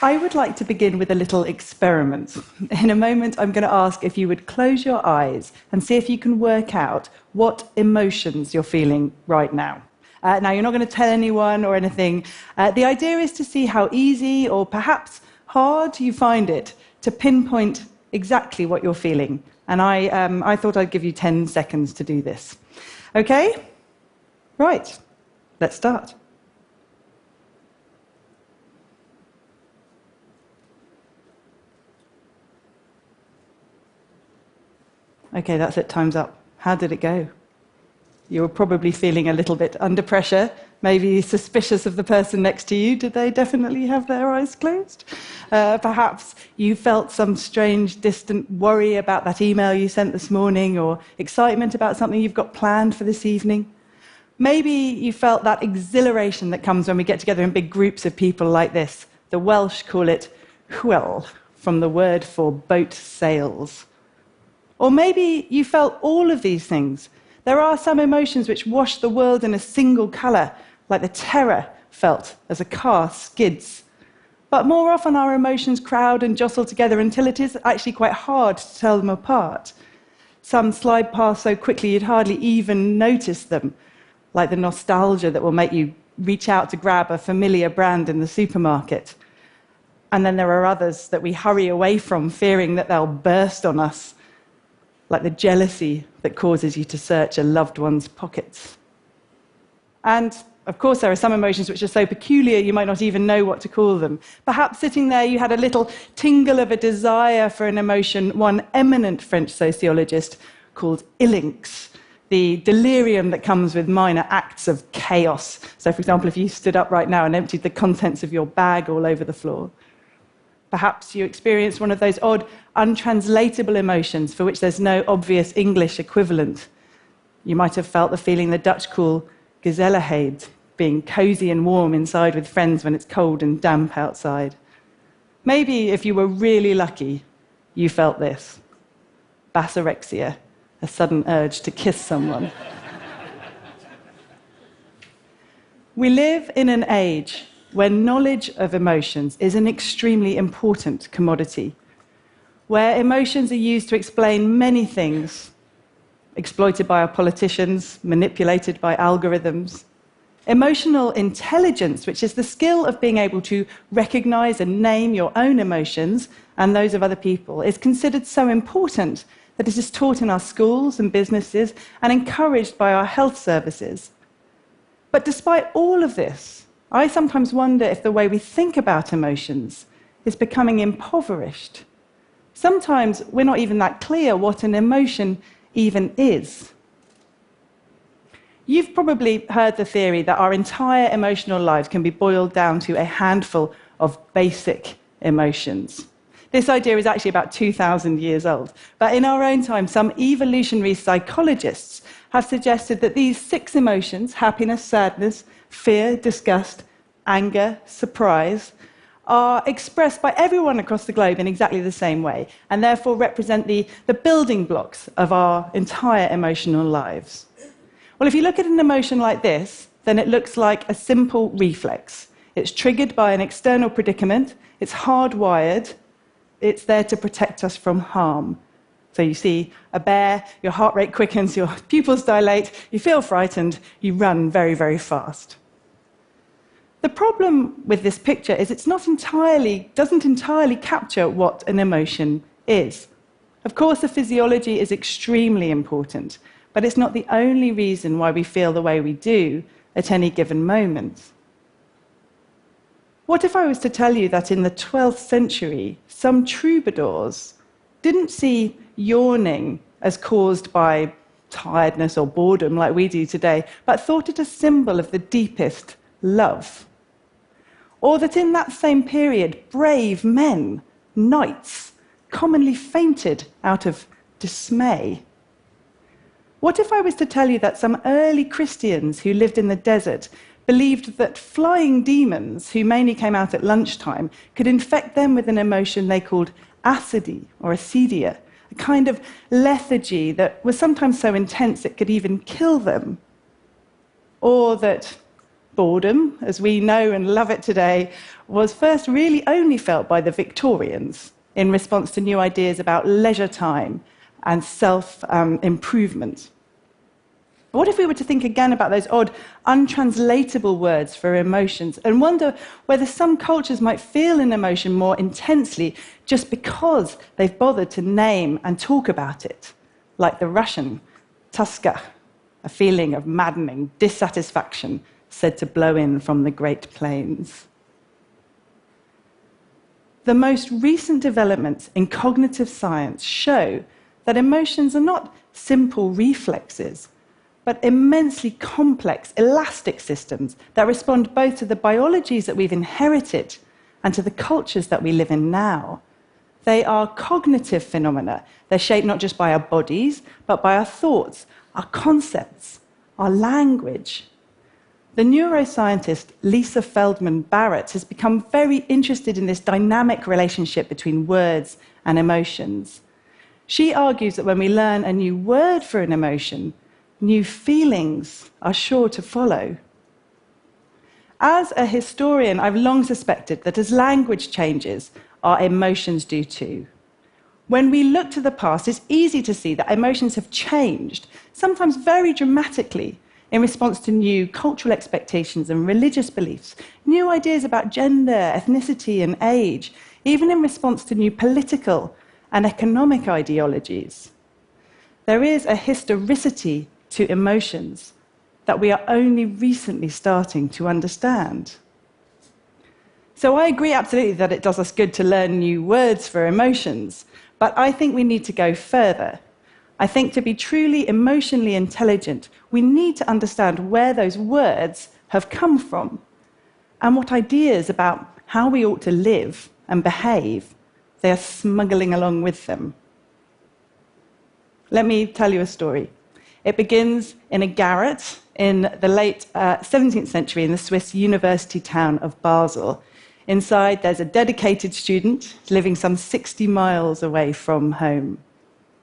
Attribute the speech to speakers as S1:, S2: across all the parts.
S1: I would like to begin with a little experiment. In a moment, I'm going to ask if you would close your eyes and see if you can work out what emotions you're feeling right now. Now, you're not going to tell anyone or anything. The idea is to see how easy or perhaps hard you find it to pinpoint exactly what you're feeling. And I thought I'd give you 10 seconds to do this. Okay? Right. Let's start. Okay, that's it. Time's up. How did it go? You were probably feeling a little bit under pressure, maybe suspicious of the person next to you. Did they definitely have their eyes closed? Perhaps you felt some strange, distant worry about that email you sent this morning, or excitement about something you've got planned for this evening. Maybe you felt that exhilaration that comes when we get together in big groups of people like this. The Welsh call it hwyl, from the word for boat sails. Or maybe you felt all of these things. There are some emotions which wash the world in a single colour, like the terror felt as a car skids. But more often our emotions crowd and jostle together until it is actually quite hard to tell them apart. Some slide past so quickly you'd hardly even notice them, like the nostalgia that will make you reach out to grab a familiar brand in the supermarket. And then there are others that we hurry away from, fearing that they'll burst on us, like the jealousy that causes you to search a loved one's pockets. And, of course, there are some emotions which are so peculiar you might not even know what to call them. Perhaps sitting there you had a little tingle of a desire for an emotion one eminent French sociologist called ilinx, the delirium that comes with minor acts of chaos. So, for example, if you stood up right now and emptied the contents of your bag all over the floor. Perhaps you experienced one of those odd, untranslatable emotions for which there's no obvious English equivalent. You might have felt the feeling the Dutch call gezelligheid, being cozy and warm inside with friends when it's cold and damp outside. Maybe, if you were really lucky, you felt this: basorexia, a sudden urge to kiss someone. We live in an age where knowledge of emotions is an extremely important commodity, where emotions are used to explain many things, exploited by our politicians, manipulated by algorithms. Emotional intelligence, which is the skill of being able to recognize and name your own emotions and those of other people, is considered so important that it is taught in our schools and businesses and encouraged by our health services. But despite all of this, I sometimes wonder if the way we think about emotions is becoming impoverished. Sometimes we're not even that clear what an emotion even is. You've probably heard the theory that our entire emotional lives can be boiled down to a handful of basic emotions. This idea is actually about 2,000 years old. But in our own time, some evolutionary psychologists have suggested that these 6 emotions, happiness, sadness, fear, disgust, anger, surprise, are expressed by everyone across the globe in exactly the same way, and therefore represent the building blocks of our entire emotional lives. Well, if you look at an emotion like this, then it looks like a simple reflex. It's triggered by an external predicament, it's hardwired, it's there to protect us from harm. So you see a bear, your heart rate quickens, your pupils dilate, you feel frightened, you run very, very fast. The problem with this picture is it doesn't entirely capture what an emotion is. Of course, the physiology is extremely important, but it's not the only reason why we feel the way we do at any given moment. What if I was to tell you that in the 12th century, some troubadours didn't see yawning as caused by tiredness or boredom like we do today, but thought it a symbol of the deepest love? Or that in that same period, brave men, knights, commonly fainted out of dismay? What if I was to tell you that some early Christians who lived in the desert believed that flying demons, who mainly came out at lunchtime, could infect them with an emotion they called acidi or acedia, a kind of lethargy that was sometimes so intense it could even kill them? Or that Boredom, as we know and love it today, was first really only felt by the Victorians in response to new ideas about leisure time and self-improvement. What if we were to think again about those odd, untranslatable words for emotions and wonder whether some cultures might feel an emotion more intensely just because they've bothered to name and talk about it, like the Russian toska, a feeling of maddening dissatisfaction said to blow in from the Great Plains. The most recent developments in cognitive science show that emotions are not simple reflexes, but immensely complex, elastic systems that respond both to the biologies that we've inherited and to the cultures that we live in now. They are cognitive phenomena. They're shaped not just by our bodies, but by our thoughts, our concepts, our language. The neuroscientist Lisa Feldman Barrett has become very interested in this dynamic relationship between words and emotions. She argues that when we learn a new word for an emotion, new feelings are sure to follow. As a historian, I've long suspected that as language changes, our emotions do too. When we look to the past, it's easy to see that emotions have changed, sometimes very dramatically, in response to new cultural expectations and religious beliefs, new ideas about gender, ethnicity, and age, even in response to new political and economic ideologies. There is a historicity to emotions that we are only recently starting to understand. So I agree absolutely that it does us good to learn new words for emotions, but I think we need to go further. I think to be truly emotionally intelligent, we need to understand where those words have come from and what ideas about how we ought to live and behave they are smuggling along with them. Let me tell you a story. It begins in a garret in the late 17th century in the Swiss university town of Basel. Inside, there's a dedicated student living some 60 miles away from home.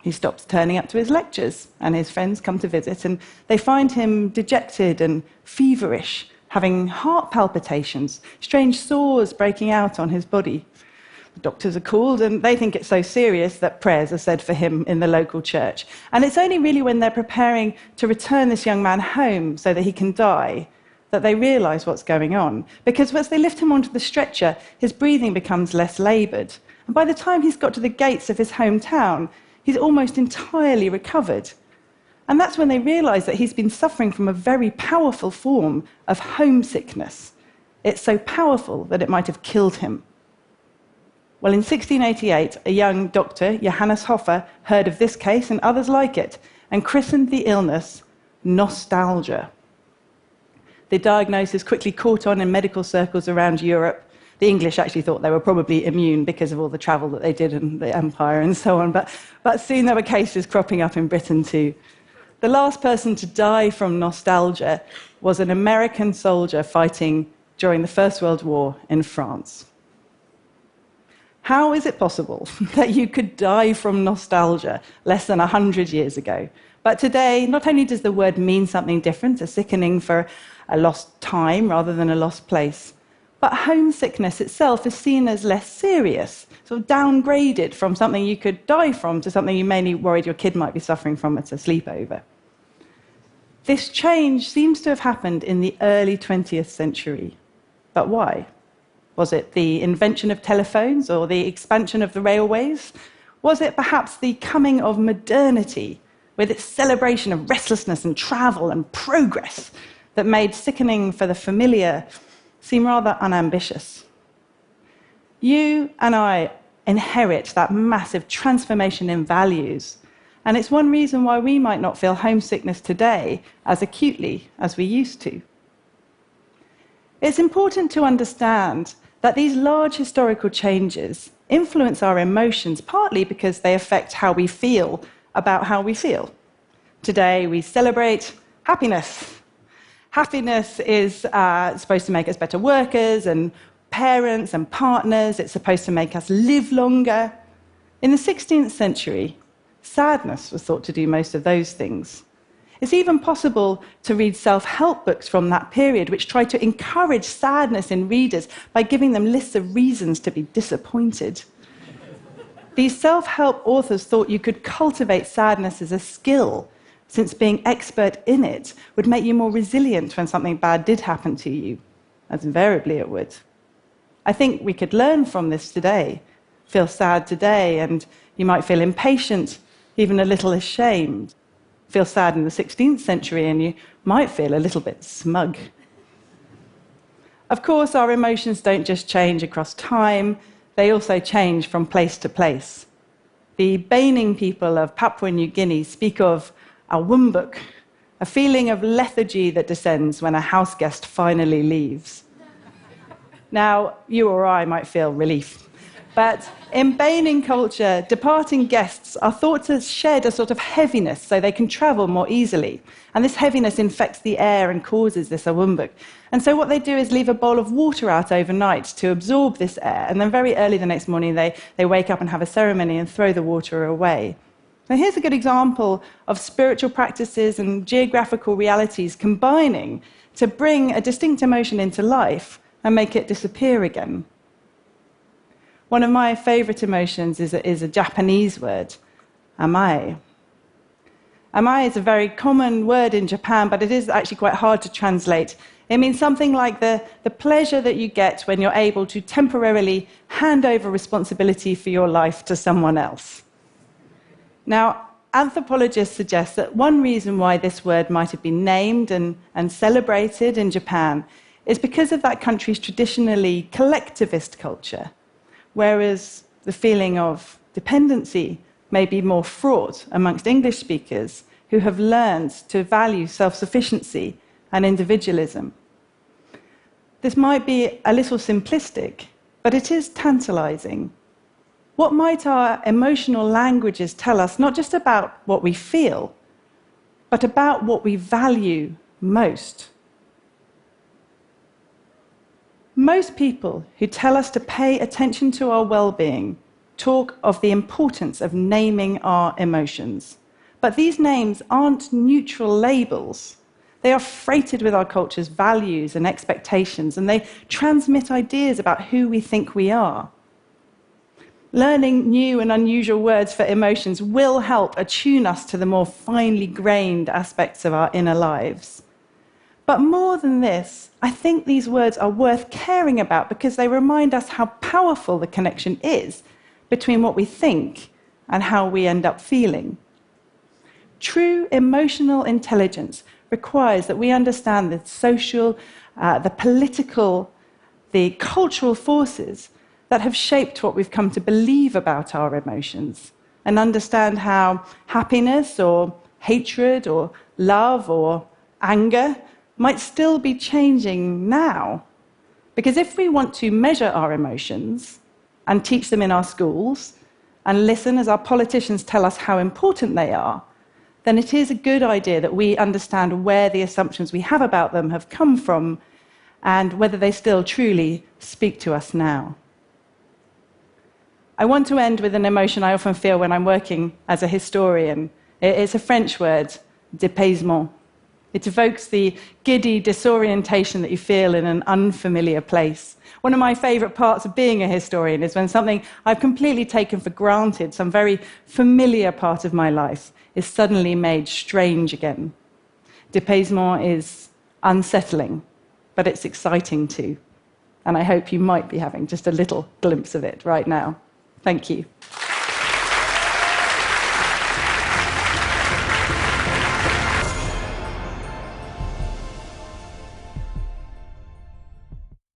S1: He stops turning up to his lectures, and his friends come to visit, and they find him dejected and feverish, having heart palpitations, strange sores breaking out on his body. The doctors are called, and they think it's so serious that prayers are said for him in the local church. And it's only really when they're preparing to return this young man home so that he can die that they realize what's going on. Because as they lift him onto the stretcher, his breathing becomes less labored. And by the time he's got to the gates of his hometown, he's almost entirely recovered. And that's when they realize that he's been suffering from a very powerful form of homesickness. It's so powerful that it might have killed him. Well, in 1688, a young doctor, Johannes Hofer, heard of this case and others like it, and christened the illness nostalgia. The diagnosis quickly caught on in medical circles around Europe. The English actually thought they were probably immune because of all the travel that they did in the empire and so on, but soon there were cases cropping up in Britain too. The last person to die from nostalgia was an American soldier fighting during the First World War in France. How is it possible that you could die from nostalgia less than 100 years ago? But today, not only does the word mean something different, a sickening for a lost time rather than a lost place, but homesickness itself is seen as less serious, sort of downgraded from something you could die from to something you mainly worried your kid might be suffering from at a sleepover. This change seems to have happened in the early 20th century. But why? Was it the invention of telephones or the expansion of the railways? Was it perhaps the coming of modernity with its celebration of restlessness and travel and progress that made sickening for the familiar seem rather unambitious? You and I inherit that massive transformation in values, and it's one reason why we might not feel homesickness today as acutely as we used to. It's important to understand that these large historical changes influence our emotions, partly because they affect how we feel about how we feel. Today, we celebrate happiness. Happiness is supposed to make us better workers and parents and partners. It's supposed to make us live longer. In the 16th century, sadness was thought to do most of those things. It's even possible to read self-help books from that period, which try to encourage sadness in readers by giving them lists of reasons to be disappointed. These self-help authors thought you could cultivate sadness as a skill, since being expert in it would make you more resilient when something bad did happen to you, as invariably it would. I think we could learn from this today. Feel sad today, and you might feel impatient, even a little ashamed. Feel sad in the 16th century, and you might feel a little bit smug. Of course, our emotions don't just change across time, they also change from place to place. The Baining people of Papua New Guinea speak of a wumbuk, a feeling of lethargy that descends when a house guest finally leaves. Now, you or I might feel relief. But in Baining culture, departing guests are thought to shed a sort of heaviness so they can travel more easily. And this heaviness infects the air and causes this awumbuk. And so what they do is leave a bowl of water out overnight to absorb this air. And then very early the next morning, they wake up and have a ceremony and throw the water away. Now, here's a good example of spiritual practices and geographical realities combining to bring a distinct emotion into life and make it disappear again. One of my favorite emotions is a Japanese word, amai. Amai is a very common word in Japan, but it is actually quite hard to translate. It means something like the pleasure that you get when you're able to temporarily hand over responsibility for your life to someone else. Now, anthropologists suggest that one reason why this word might have been named and celebrated in Japan is because of that country's traditionally collectivist culture, whereas the feeling of dependency may be more fraught amongst English speakers who have learned to value self-sufficiency and individualism. This might be a little simplistic, but it is tantalizing. What might our emotional languages tell us, not just about what we feel, but about what we value most? Most people who tell us to pay attention to our well-being talk of the importance of naming our emotions. But these names aren't neutral labels. They are freighted with our culture's values and expectations, and they transmit ideas about who we think we are. Learning new and unusual words for emotions will help attune us to the more finely grained aspects of our inner lives. But more than this, I think these words are worth caring about because they remind us how powerful the connection is between what we think and how we end up feeling. True emotional intelligence requires that we understand the social, the political, the cultural forces that have shaped what we've come to believe about our emotions, and understand how happiness or hatred or love or anger might still be changing now. Because if we want to measure our emotions and teach them in our schools and listen as our politicians tell us how important they are, then it is a good idea that we understand where the assumptions we have about them have come from and whether they still truly speak to us now. I want to end with an emotion I often feel when I'm working as a historian. It's a French word, dépaysement. It evokes the giddy disorientation that you feel in an unfamiliar place. One of my favorite parts of being a historian is when something I've completely taken for granted, some very familiar part of my life, is suddenly made strange again. Dépaysement is unsettling, but it's exciting too. And I hope you might be having just a little glimpse of it right now. Thank you.